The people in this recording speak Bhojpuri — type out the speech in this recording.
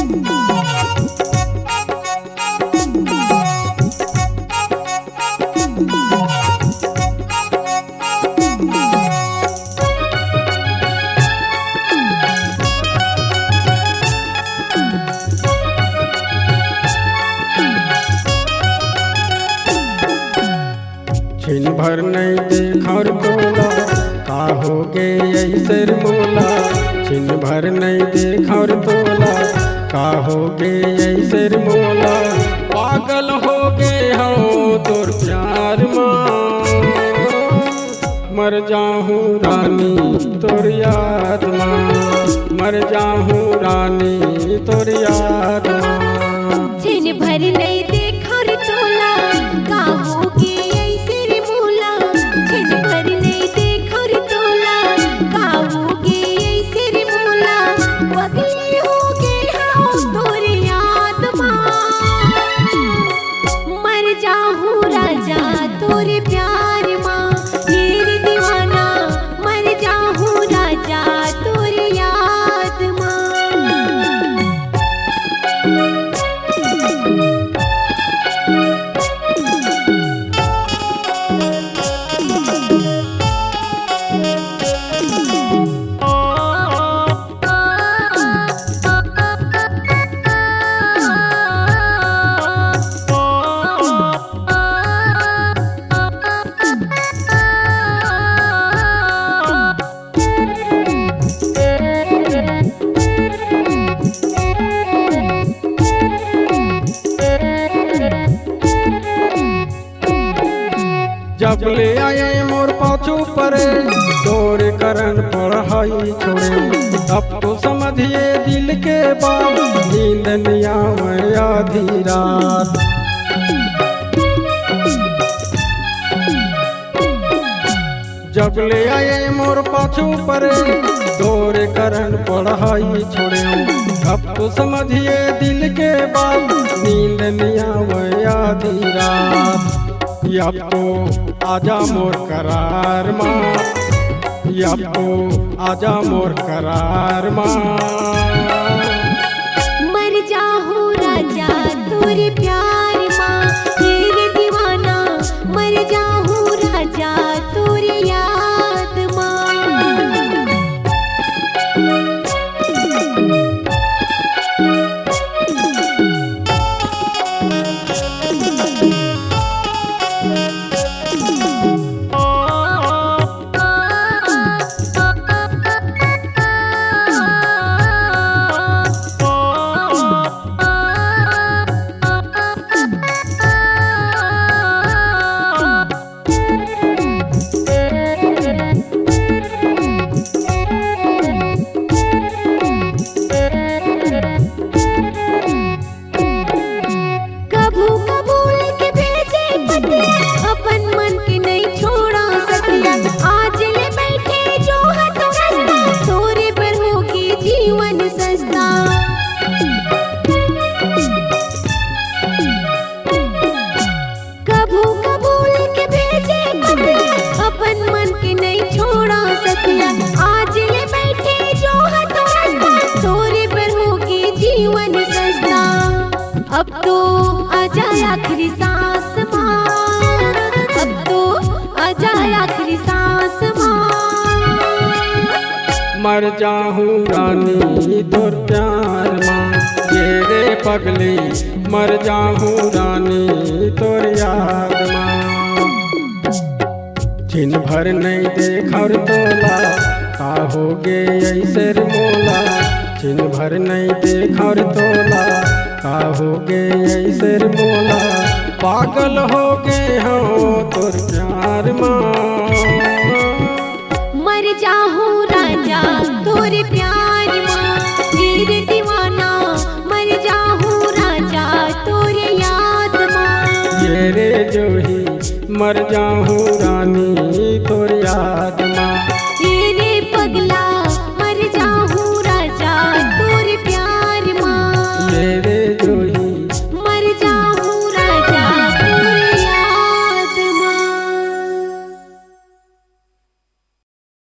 छिन भर नहीं देखर तोला का हो गे ऐसे मोला। छिन भर नहीं देखर तोला का हो गे ऐसे मोला। पागल हो गे हो तोर प्यार माँ, मर जाहूँ रानी तोर याद माँ, मर जाहूँ रानी तोर याद माँ। छिन भर नहीं देखर तोला का हो गे ऐसे रे मोला। छिन भर नहीं देखर तोला का हो गे ऐसे रे मोला। पगली हो गे हो तोर याद माँ, मर जाहूँ राजा तोर प्यार माँ। मेरे दीवाना मर जाहूँ राजा तोर याद माँ। जब ले आए मोर पाछू परे तोर करन पढ़ाई छोड़े। अब तो समझिए दिल के बात नींद नहीं आवे आधी रात। जब ले आए मोर पाछू परे तोर करन पढ़ाई छोड़े। अब तो समझिए दिल के बात नींद नहीं आवे आधी रात। अब तो आजा मोर करार माँ, अब तो आजा मोर करार माँ। मर जाहूँ राजा तोर प्यार माँ। तेरे दीवाना मर जाहूँ राजा तोर याद माँ। अपन मन के नहीं छोड़ा सकिया। आज ले बैठे जो हाथ रास्ता तोरे पर होगी जीवन सस्ता। कभू कबूल के भेजे अपन मन के नहीं छोड़ा सकिया। आज ले बैठे जो हाथ रास्ता तोरे पर होगी जीवन सस्ता। अब तो आजा आखिरी सांस माँ, अब तो आजा आखिरी सांस माँ। मर जाहूँ रानी तोर प्यार माँ, ये रे पगली मर जाहूँ रानी तोर याद माँ। छिन भर नहीं देखर तोला का हो गे ऐसे मोला। छिन भर नहीं देखर तोला का हो गे ऐसे मोला। पागल हो गे हो तोर प्यार माँ, मर जाहूँ राजा तोर प्यार माँ। तेरे दीवाना मर जाहूँ राजा तोर याद माँ। ये रे जो ही मर जाहूँ रानी तोर याद माँ।